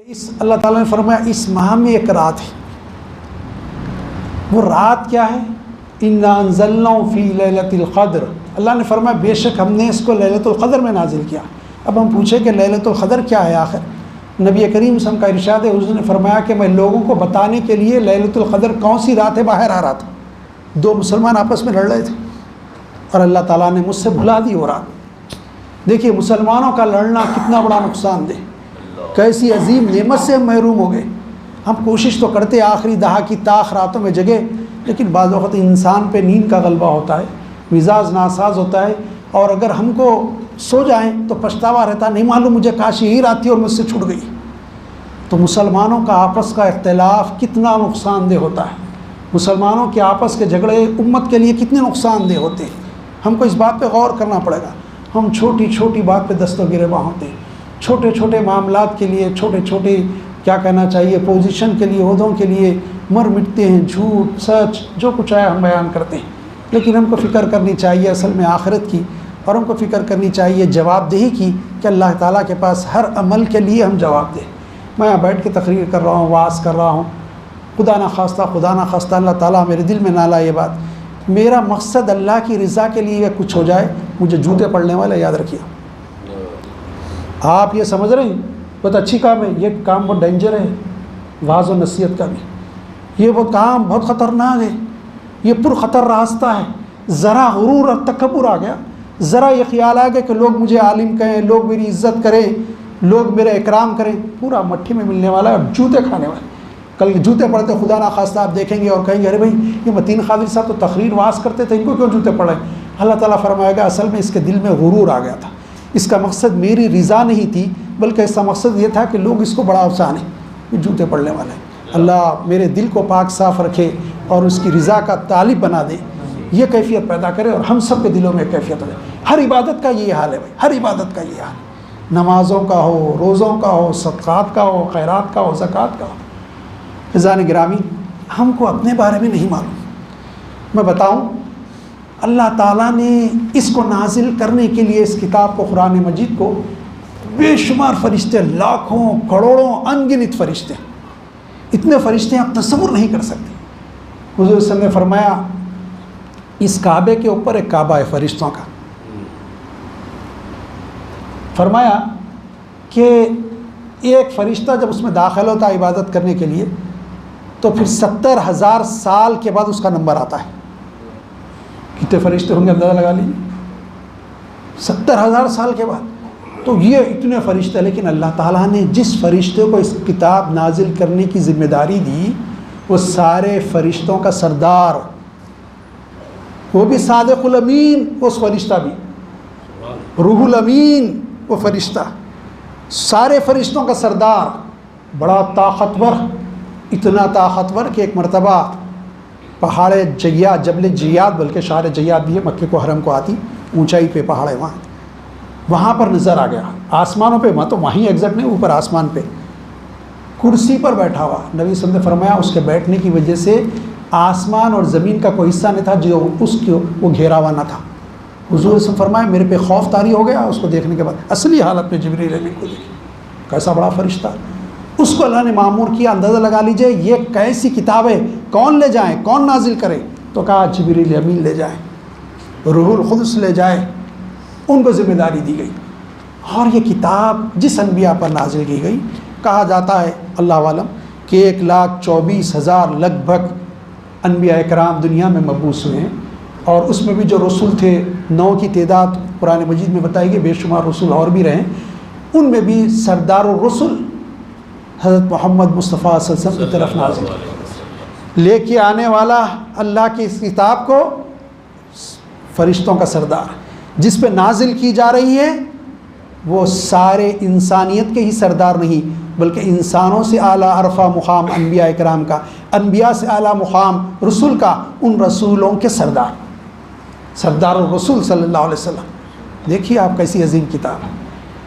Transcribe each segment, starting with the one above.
اللہ تعالیٰ نے فرمایا اس ماہ میں ایک رات ہے، وہ رات کیا ہے؟ اِنَّا أَنزَلْنَاهُ فِي لَيْلَةِ الْقَدْرِ، اللہ نے فرمایا بے شک ہم نے اس کو لیلۃ القدر میں نازل کیا۔ اب ہم پوچھیں کہ لیلۃ القدر کیا ہے آخر؟ نبی کریم صلی اللہ علیہ وسلم کا ارشاد ہے، حضور نے فرمایا کہ میں لوگوں کو بتانے کے لیے لیلۃ القدر کون سی رات ہے باہر آ رہا تھا، دو مسلمان آپس میں لڑ رہے تھے اور اللہ تعالیٰ نے مجھ سے بھلا دی وہ رات۔ دیکھیے مسلمانوں کا لڑنا کتنا بڑا نقصان دہ، کیسی عظیم نعمت سے ہم محروم ہو گئے۔ ہم کوشش تو کرتے آخری دہا کی تاخ راتوں میں جگے، لیکن بعض وقت انسان پہ نیند کا غلبہ ہوتا ہے، مزاج ناساز ہوتا ہے، اور اگر ہم کو سو جائیں تو پچھتاوا رہتا، نہیں معلوم مجھے کاش یہی رات تھی اور مجھ سے چھوٹ گئی۔ تو مسلمانوں کا آپس کا اختلاف کتنا نقصان دہ ہوتا ہے، مسلمانوں کے آپس کے جھگڑے امت کے لیے کتنے نقصان دہ ہوتے ہیں۔ ہم کو اس بات پہ غور کرنا پڑے گا۔ ہم چھوٹی چھوٹی بات پہ دست و گریباں ہوتے ہیں، چھوٹے چھوٹے معاملات کے لیے، چھوٹے چھوٹے کیا کہنا چاہیے پوزیشن کے لیے، عہدوں کے لیے مر مٹتے ہیں، جھوٹ سچ جو کچھ آیا ہم بیان کرتے ہیں۔ لیکن ہم کو فکر کرنی چاہیے اصل میں آخرت کی، اور ہم کو فکر کرنی چاہیے جواب دہی کی کہ اللہ تعالیٰ کے پاس ہر عمل کے لیے ہم جواب دیں۔ میں یہاں بیٹھ کے تقریر کر رہا ہوں، وعظ کر رہا ہوں، خدا نہ خواستہ اللہ تعالیٰ میرے دل میں نہ لائے یہ بات، میرا مقصد اللہ کی رضا کے لیے کچھ ہو جائے، مجھے جوتے پڑنے والے یاد رکھیے۔ آپ یہ سمجھ رہے ہیں بہت اچھی کام ہے، یہ کام بہت ڈینجر ہے، وعظ و نصیحت کا بھی، یہ وہ کام بہت خطرناک ہے، یہ پرخطر راستہ ہے۔ ذرا غرور اور تکبر آ گیا، ذرا یہ خیال آ گیا کہ لوگ مجھے عالم کہیں، لوگ میری عزت کریں، لوگ میرا اکرام کریں، پورا مٹھی میں ملنے والا ہے اور جوتے کھانے والا۔ کل جوتے پڑتے خدا نہ خواستہ آپ دیکھیں گے اور کہیں گے ارے بھائی یہ متین قادری صاحب تو تقریر واز کرتے تھے، ان کو کیوں جوتے پڑے؟ اللہ تعالیٰ فرمائے گا اصل میں اس کے دل میں غرور آ گیا تھا، اس کا مقصد میری رضا نہیں تھی، بلکہ اس کا مقصد یہ تھا کہ لوگ اس کو بڑا افسانے یہ جوتے پڑنے والے ہیں۔ اللہ میرے دل کو پاک صاف رکھے اور اس کی رضا کا طالب بنا دے، یہ کیفیت پیدا کرے اور ہم سب کے دلوں میں کیفیت ہو جائے۔ ہر عبادت کا یہ حال ہے بھائی، ہر عبادت کا یہ حال ہے، نمازوں کا ہو، روزوں کا ہو، صدقات کا ہو، خیرات کا ہو، زکوٰۃ کا ہو۔ عزیزان گرامی، ہم کو اپنے بارے میں نہیں معلوم، میں بتاؤں اللہ تعالیٰ نے اس کو نازل کرنے کے لیے اس کتاب کو، قرآن مجید کو، بے شمار فرشتے، لاکھوں کروڑوں ان گنت فرشتے، اتنے فرشتے آپ تصور نہیں کر سکتے۔ حضور صلی اللہ علیہ وسلم نے فرمایا اس کعبے کے اوپر ایک کعبہ ہے فرشتوں کا، فرمایا کہ ایک فرشتہ جب اس میں داخل ہوتا ہے عبادت کرنے کے لیے تو پھر 70,000 سال کے بعد اس کا نمبر آتا ہے۔ کتنے فرشتے ہوں گے اندازہ لگا لیجیے، 70,000 سال کے بعد۔ تو یہ اتنے فرشتے، لیکن اللہ تعالیٰ نے جس فرشتے کو اس کتاب نازل کرنے کی ذمہ داری دی وہ سارے فرشتوں کا سردار، وہ بھی صادق الامین، اس فرشتہ بھی روح الامین، وہ فرشتہ سارے فرشتوں کا سردار، بڑا طاقتور، اتنا طاقتور کہ ایک مرتبہ پہاڑ جیاد، جبل جیاد بلکہ شہر جیاد بھی ہے، مکے کو حرم کو آتی اونچائی پہ پہاڑ ہے وہاں پر نظر آ گیا آسمانوں پہ، تو وہیں ایگزیکٹ نہیں، اوپر آسمان پہ کرسی پر بیٹھا ہوا۔ نبی صلی اللہ علیہ وسلم نے فرمایا اس کے بیٹھنے کی وجہ سے آسمان اور زمین کا کوئی حصہ نہیں تھا جو اس کو وہ گھیرا ہوا نہ تھا۔ حضور صلی اللہ علیہ وسلم فرمایا میرے پہ خوف طاری ہو گیا اس کو دیکھنے کے بعد، اصلی حالت میں جبریل امین کو دیکھی، کیسا بڑا فرشتہ، اس کو اللہ نے معمور کیا۔ اندازہ لگا لیجئے یہ کیسی کتاب ہے، کون لے جائیں، کون نازل کرے؟ تو کہا جبریل امین لے جائیں، روح القدس لے جائے، ان کو ذمہ داری دی گئی۔ اور یہ کتاب جس انبیاء پر نازل کی گئی، کہا جاتا ہے اللہ عالم کہ 1,24,000 لگ بھگ انبیاء اکرام دنیا میں مبعوث ہوئے ہیں، اور اس میں بھی جو رسول تھے 9 کی تعداد قرآن مجید میں بتائی گئی، بے شمار رسول اور بھی رہے، ان میں بھی سردار الرسل حضرت محمد مصطفیٰ صلی اللہ علیہ وسلم کی طرف نازل لے کے آنے والا اللہ کی اس کتاب کو فرشتوں کا سردار جس پہ نازل کی جا رہی ہے، وہ سارے انسانیت کے ہی سردار نہیں بلکہ انسانوں سے اعلیٰ عرفہ مقام انبیاء اکرام کا، انبیاء سے اعلیٰ مقام رسول کا، ان رسولوں کے سردار، سردار الرسول صلی اللہ علیہ وسلم۔ دیکھیے آپ کیسی عظیم کتاب ہے۔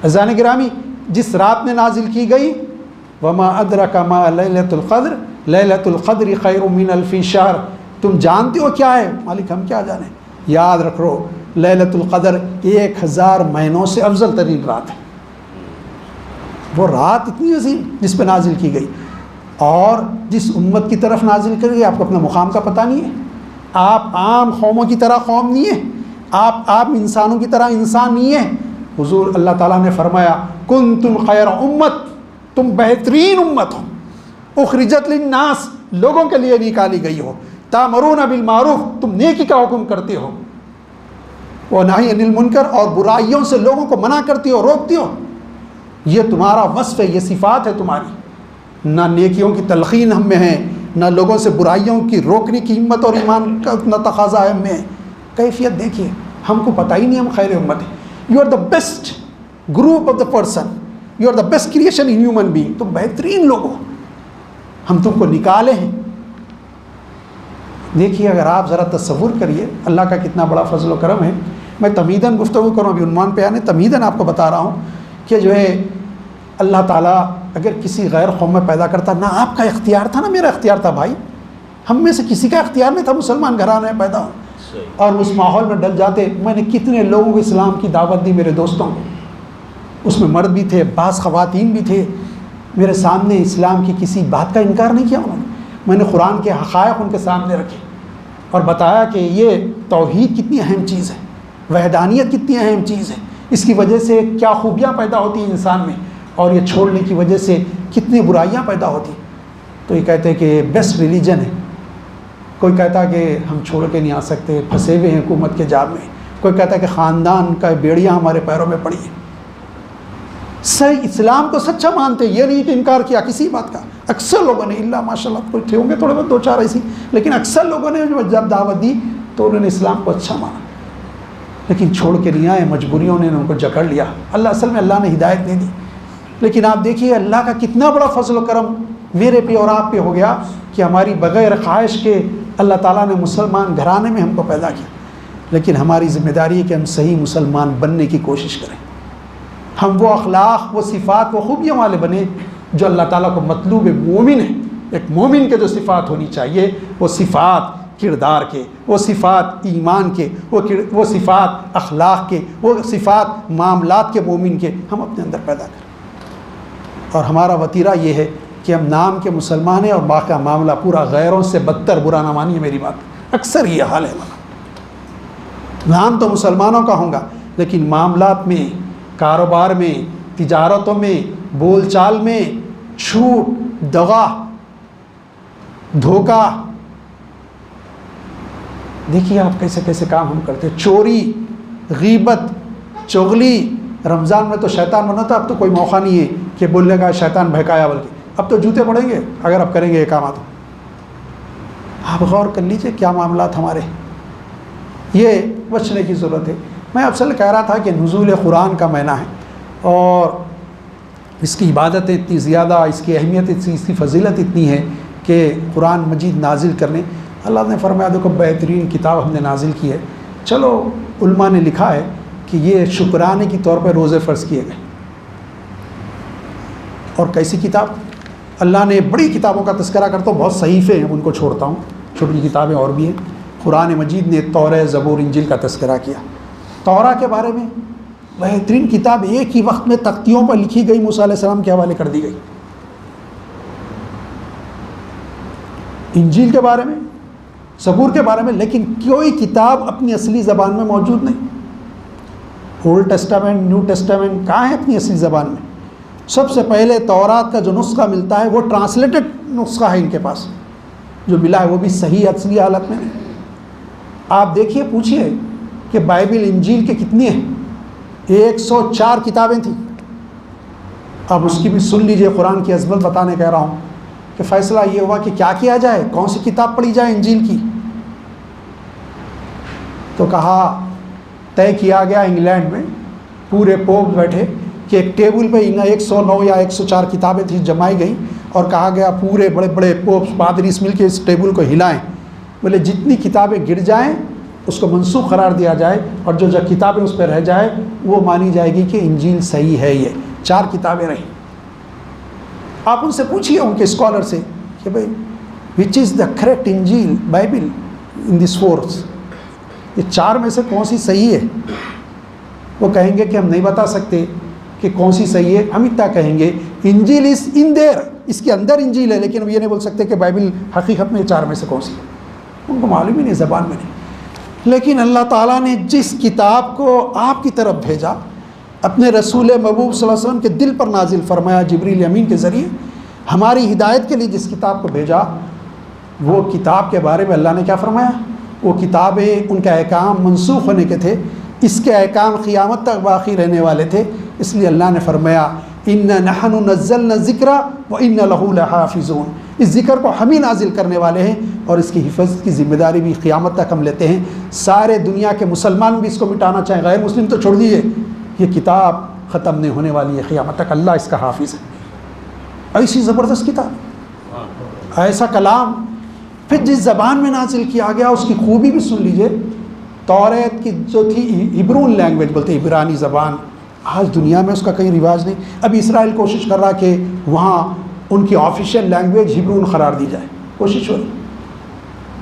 عزیزان گرامی، جس رات میں نازل کی گئی، وما ادرک ما لیلۃ القدر، لیلۃ القدر خیر من الف شہر، تم جانتے ہو کیا ہے؟ مالک ہم کیا جانیں، یاد رکھو لیلۃ القدر 1000 مہینوں سے افضل ترین رات ہے۔ وہ رات اتنی عظیم جس پہ نازل کی گئی، اور جس امت کی طرف نازل کر گئی آپ کو اپنے مقام کا پتہ نہیں ہے، آپ عام قوموں کی طرح قوم نہیں ہے، آپ عام انسانوں کی طرح انسان نہیں ہے۔ حضور اللہ تعالیٰ نے فرمایا کنتم خیر امت، تم بہترین امت ہو، اخرجت للناس، لوگوں کے لیے نکالی گئی ہو، تامرون بالمعروف، تم نیکی کا حکم کرتے ہو، ونہی عن المنکر، اور برائیوں سے لوگوں کو منع کرتی ہو، روکتی ہو۔ یہ تمہارا وصف ہے، یہ صفات ہے تمہاری۔ نہ نیکیوں کی تلقین ہم میں ہے، نہ لوگوں سے برائیوں کی روکنے کی ہمت اور ایمان کا اتنا تقاضا ہے ہم میں ہے۔ کیفیت دیکھیے، ہم کو پتہ ہی نہیں ہم خیر امت ہیں۔ You are the best group of the person, you are the best creation in human being, تم بہترین لوگ ہو، ہم تم کو نکالے ہیں۔ دیکھیے اگر آپ ذرا تصور کریے اللہ کا کتنا بڑا فضل و کرم ہے۔ میں تمہیداً گفتگو کروں، ابھی عنوان پہ آنے، تمہیداً آپ کو بتا رہا ہوں کہ جو ہے اللہ تعالیٰ اگر کسی غیر قوم میں پیدا کرتا، نہ آپ کا اختیار تھا نہ میرا اختیار تھا بھائی، ہم میں سے کسی کا اختیار نہیں تھا مسلمان گھرانے میں پیدا ہو، اور اس ماحول میں ڈل جاتے۔ میں نے کتنے لوگوں کو اسلام کی دعوت دی، میرے دوستوں کو، اس میں مرد بھی تھے، بعض خواتین بھی تھے، میرے سامنے اسلام کی کسی بات کا انکار نہیں کیا انہوں نے۔ میں نے قرآن کے حقائق ان کے سامنے رکھے اور بتایا کہ یہ توحید کتنی اہم چیز ہے، وحدانیت کتنی اہم چیز ہے، اس کی وجہ سے کیا خوبیاں پیدا ہوتی ہیں انسان میں، اور یہ چھوڑنے کی وجہ سے کتنی برائیاں پیدا ہوتی ہیں۔ تو یہ کہتے ہیں کہ بیسٹ ریلیجن ہے، کوئی کہتا ہے کہ ہم چھوڑ کے نہیں آ سکتے، پھنسے ہوئے ہیں حکومت کے جال میں، کوئی کہتا ہے کہ خاندان کا بیڑیاں ہمارے پیروں میں پڑی ہیں۔ صحیح اسلام کو سچا مانتے، یہ نہیں کہ انکار کیا کسی بات کا۔ اکثر لوگوں نے، اللہ ماشاء اللہ کوئی تھے ہوں گے تھوڑے بہت دو چار ایسی، لیکن اکثر لوگوں نے جب دعوت دی تو انہوں نے اسلام کو اچھا مانا، لیکن چھوڑ کے نہیں آئے، مجبوریوں نے ان کو جکڑ لیا۔ اصل میں اللہ نے ہدایت نہیں دی، لیکن آپ دیکھیے اللہ کا کتنا بڑا فضل و کرم میرے پہ اور آپ پہ ہو گیا کہ ہماری بغیر خواہش کے اللہ تعالیٰ نے مسلمان گھرانے میں ہم کو پیدا کیا۔ لیکن ہماری ذمہ داری ہے کہ ہم صحیح مسلمان بننے کی کوشش کریں، ہم وہ اخلاق، وہ صفات، وہ خوبیوں والے بنیں جو اللہ تعالیٰ کو مطلوب مومن ہے۔ ایک مومن کے جو صفات ہونی چاہیے، وہ صفات کردار کے، وہ صفات ایمان کے، وہ صفات اخلاق کے، وہ صفات معاملات کے مومن کے ہم اپنے اندر پیدا کریں۔ اور ہمارا وتیرہ یہ ہے کہ ہم نام کے مسلمان ہیں اور باقی معاملہ پورا غیروں سے بدتر، برا نہ مانیے میری بات، اکثر یہ حال ہے ہمارا۔ نام تو مسلمانوں کا ہوگا لیکن معاملات میں، کاروبار میں، تجارتوں میں، بول چال میں جھوٹ، دغا، دھوکہ، دیکھیے آپ کیسے کیسے کام ہم کرتے، چوری، غیبت، چغلی۔ رمضان میں تو شیطان بنا تھا، اب تو کوئی موقع نہیں ہے کہ بولنے کا شیطان بہکایا، بلکہ اب تو جوتے پڑیں گے اگر آپ کریں گے یہ کامات۔ آپ غور کر لیجئے کیا معاملات ہمارے، یہ بچنے کی ضرورت ہے۔ میں اصل کہہ رہا تھا کہ نزول قرآن کا معنی ہے، اور اس کی عبادت اتنی زیادہ، اس کی اہمیت، اس کی فضیلت اتنی ہے کہ قرآن مجید نازل کرنے، اللہ نے فرمایا دیکھو بہترین کتاب ہم نے نازل کی ہے۔ چلو علماء نے لکھا ہے کہ یہ شکرانے کی طور پر روزے فرض کیے گئے۔ اور کیسی کتاب؟ اللہ نے بڑی کتابوں کا تذکرہ کرتا ہوں، بہت صحیفے ہیں ان کو چھوڑتا ہوں، چھوٹی کتابیں اور بھی ہیں۔ قرآن مجید نے تورات، زبور، انجیل کا تذکرہ کیا۔ تورات کے بارے میں بہترین کتاب ایک ہی وقت میں تختیوں پر لکھی گئی، موسیٰ علیہ السلام کے حوالے کر دی گئی۔ انجیل کے بارے میں، زبور کے بارے میں، لیکن کوئی کتاب اپنی اصلی زبان میں موجود نہیں۔ اولڈ ٹیسٹامنٹ، نیو ٹیسٹامنٹ کہاں ہے اپنی اصلی زبان میں؟ سب سے پہلے تورات کا جو نسخہ ملتا ہے وہ ٹرانسلیٹڈ نسخہ ہے ان کے پاس، جو ملا ہے وہ بھی صحیح اصلی حالت میں نہیں۔ آپ دیکھیے، پوچھیے کہ بائبل انجیل کے کتنی ہیں؟ 104 کتابیں تھیں۔ اب اس کی بھی سن لیجئے، قرآن کی عظمت بتانے کہہ رہا ہوں کہ فیصلہ یہ ہوا کہ کیا کیا جائے، کون سی کتاب پڑھی جائے انجیل کی۔ تو کہا، طے کیا گیا انگلینڈ میں، پورے پوپ بیٹھے کہ ایک ٹیبل پہ 109 یا 104 کتابیں تھیں جمائی گئیں، اور کہا گیا پورے بڑے بڑے پوپس، پادریس مل کے اس ٹیبل کو ہلائیں، بولے جتنی کتابیں گر جائیں اس کو منسوخ قرار دیا جائے، اور جو کتابیں اس پہ رہ جائے وہ مانی جائے گی کہ انجیل صحیح ہے۔ یہ 4 کتابیں رہیں۔ آپ ان سے پوچھیے، ان کے اسکالر سے، کہ بھائی وچ از دا کریکٹ انجیل بائبل ان دس 4، یہ 4 میں سے کون سی صحیح ہے؟ وہ کہیں گے کہ ہم نہیں بتا سکتے، کہ کون سی صحیح ہے. ہم اتنا کہیں گے انجیل از ان دیر، اس کے اندر انجیل ہے، لیکن ہم یہ نہیں بول سکتے کہ بائبل حقیقت میں 4 میں سے کون سی ہے. ان کو معلوم ہی نہیں، زبان میں نہیں. لیکن اللہ تعالیٰ نے جس کتاب کو آپ کی طرف بھیجا، اپنے رسول محبوب صلی اللہ علیہ وسلم کے دل پر نازل فرمایا جبریل امین کے ذریعے، ہماری ہدایت کے لیے جس کتاب کو بھیجا، وہ کتاب کے بارے میں اللہ نے کیا فرمایا؟ وہ کتابیں ان کے احکام منسوخ ہونے کے تھے، اس کے احکام قیامت تک باقی رہنے والے تھے. اس لیے اللہ نے فرمایا اِنَّا نَحْنُ نَزَّلْنَا الذِّكْرَ وَإِنَّا لَهُ لَحَافِظُونَ. اس ذکر کو ہم ہی نازل کرنے والے ہیں اور اس کی حفاظت کی ذمہ داری بھی قیامت تک ہم لیتے ہیں. سارے دنیا کے مسلمان بھی اس کو مٹانا چاہیں، غیر مسلم تو چھوڑ دیجیے، یہ کتاب ختم نہیں ہونے والی ہے قیامت تک. اللہ اس کا حافظ ہے. ایسی زبردست کتاب، ایسا کلام، پھر جس زبان میں نازل کیا گیا اس کی خوبی بھی سن لیجئے. توریت کی جو تھی ہبرون لینگویج بولتے ہیں، عبرانی زبان، آج دنیا میں اس کا کہیں رواج نہیں. ابھی اسرائیل کوشش کر رہا کہ وہاں ان کی آفیشیل لینگویج ہبرون قرار دی جائے، کوشش ہو رہی.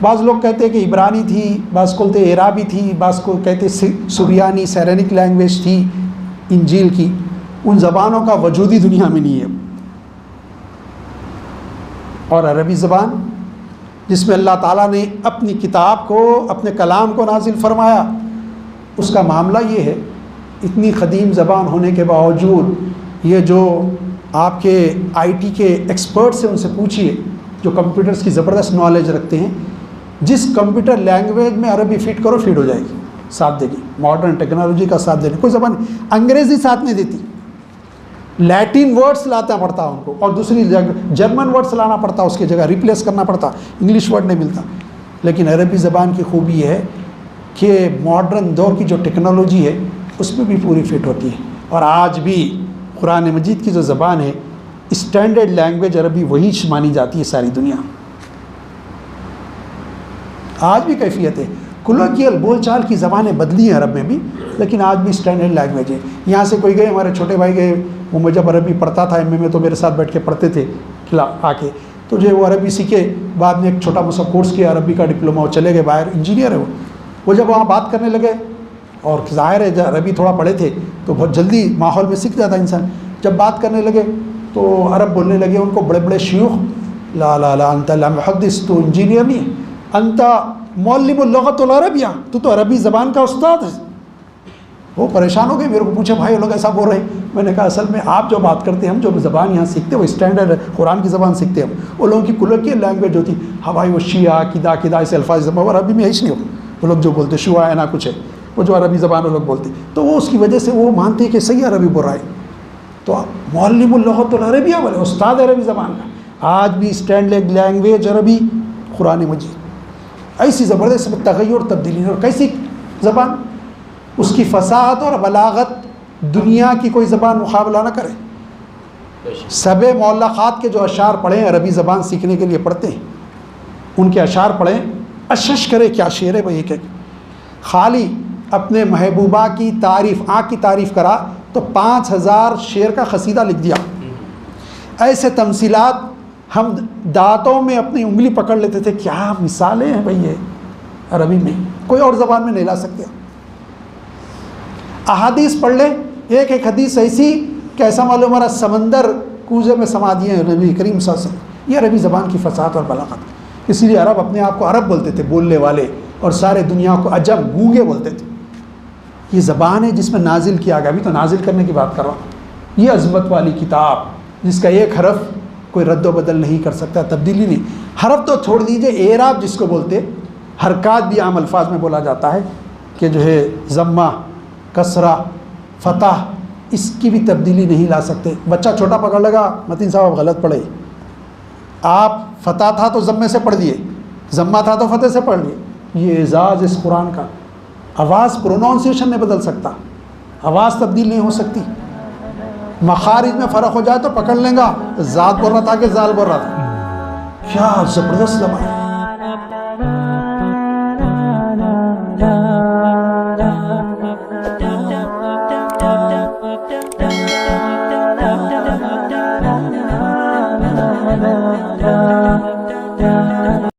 بعض لوگ کہتے ہیں کہ عبرانی تھی، بعض کو کہتے عرابی تھی، بعض کو کہتے سریانی سیرینک لینگویج تھی انجیل کی. ان زبانوں کا وجود ہی دنیا میں نہیں ہے. اور عربی زبان جس میں اللہ تعالیٰ نے اپنی کتاب کو، اپنے کلام کو نازل فرمایا، اس کا معاملہ یہ ہے، اتنی قدیم زبان ہونے کے باوجود یہ جو آپ کے آئی ٹی کے ایکسپرٹس ہیں ان سے پوچھیے جو کمپیوٹرز کی زبردست نالج رکھتے ہیں، جس کمپیوٹر لینگویج میں عربی فٹ کرو فٹ ہو جائے گی، ساتھ دے گی. ماڈرن ٹیکنالوجی کا ساتھ دینے کوئی زبان، انگریزی ساتھ نہیں دیتی. لیٹن ورڈس لانا پڑتا ان کو، اور دوسری جرمن ورڈس لانا پڑتا، اس کی جگہ ریپلیس کرنا پڑتا، انگلش ورڈ نہیں ملتا. لیکن عربی زبان کی خوبی یہ ہے کہ ماڈرن دور کی جو ٹیکنالوجی ہے اس میں بھی پوری فٹ ہوتی ہے. اور آج بھی قرآن مجید کی جو زبان ہے، اسٹینڈرڈ لینگویج عربی وہی مانی جاتی ہے ساری دنیا. آج بھی کیفیت ہے. کلوکیل بول چال کی زبانیں بدلی ہیں عرب میں بھی، لیکن آج بھی اسٹینڈرڈ لینگویج ہے. یہاں سے کوئی گئے، ہمارے چھوٹے بھائی گئے، وہ جب عربی پڑھتا تھا ایم اے میں تو میرے ساتھ بیٹھ کے پڑھتے تھے آ کے، تو جو وہ عربی سیکھے، بعد میں ایک چھوٹا موسا کورس کیا عربی کا ڈپلوما، وہ چلے گئے باہر، انجینئر ہے وہ جب وہاں بات کرنے لگے، اور ظاہر ہے عربی تھوڑا پڑھے تھے تو بہت جلدی ماحول میں سیکھ جاتا انسان. جب بات کرنے لگے تو عرب بولنے لگے ان کو بڑے بڑے شیوخ، لا لا لا انت لا محدث، تو انجینئر نہیں، انت معلم اللغت العربیہ، تو عربی زبان کا استاد ہے. وہ پریشان ہو گئے، میرے کو پوچھا بھائی لوگ ایسا بول رہے ہیں. میں نے کہا اصل میں آپ جو بات کرتے ہیں، ہم جو زبان یہاں سیکھتے ہیں وہ اسٹینڈرڈ ہے، قرآن کی زبان سیکھتے ہیں. وہ لوگوں کی کلوکیل لینگویج ہوتی، ہاں بھائی وہ شیعہ کدا ایسے الفاظ اور عربی میں ہیچ نہیں ہو. وہ لوگ جو بولتے شیعہ ہے نہ کچھ ہے، وہ جو عربی زبان وہ لوگ بولتے، تو وہ اس کی وجہ سے وہ مانتے ہیں کہ صحیح عربی بول رہا ہے. تو معلم اللغت العربیہ والے استاد عربی زبان کا. آج بھی اسٹینڈرڈ لینگویج عربی قرآن مجید، ایسی زبردست تغیر تبدیلی. اور کیسی زبان، اس کی فصاحت اور بلاغت دنیا کی کوئی زبان مقابلہ نہ کرے. سب مولقات کے جو اشعار پڑھیں عربی زبان سیکھنے کے لیے پڑھتے ہیں، ان کے اشعار پڑھیں، اشش کرے کیا شعر ہے بھائی. ایک خالی اپنے محبوبہ کی تعریف، آنکھ کی تعریف کرا تو 5000 شعر کا قصیدہ لکھ دیا. ایسے تمثیلات ہم دانتوں میں اپنی انگلی پکڑ لیتے تھے. کیا مثالیں ہیں بھائی، یہ عربی میں کوئی اور زبان میں نہیں لا سکتے. احادیث پڑھ لیں، ایک ایک حدیث ایسی کہ ایسا معلوم ہمارا سمندر کوزے میں سما دیے نبی کریم صلی اللہ علیہ وسلم. یہ عربی زبان کی فصاحت اور بلاغت. اسی لیے عرب اپنے آپ کو عرب بولتے تھے، بولنے والے، اور سارے دنیا کو عجم، گونگے بولتے تھے. یہ زبان ہے جس میں نازل کیا گیا. ابھی تو نازل کرنے کی بات کر رہا ہوں. یہ عظمت والی کتاب جس کا ایک حرف کوئی رد و بدل نہیں کر سکتا، تبدیلی نہیں. حرف تو چھوڑ دیجئے، اعراب جس کو بولتے، حرکات بھی عام الفاظ میں بولا جاتا ہے کہ جو ہے ضمہ، کسرہ، فتح، اس کی بھی تبدیلی نہیں لا سکتے. بچہ چھوٹا پکڑ لگا، متین صاحب آپ غلط پڑھے، آپ فتح تھا تو ضمے سے پڑھ دیے، ضمہ تھا تو فتح سے پڑھ لیے. یہ اعزاز اس قرآن کا. آواز پروناؤنسیشن نہیں بدل سکتا، آواز تبدیل نہیں ہو سکتی. مخارج میں فرق ہو جائے تو پکڑ لیں گا، ذات بول رہا تھا کہ زال بول رہا تھا. کیا زبردست زبان ہے.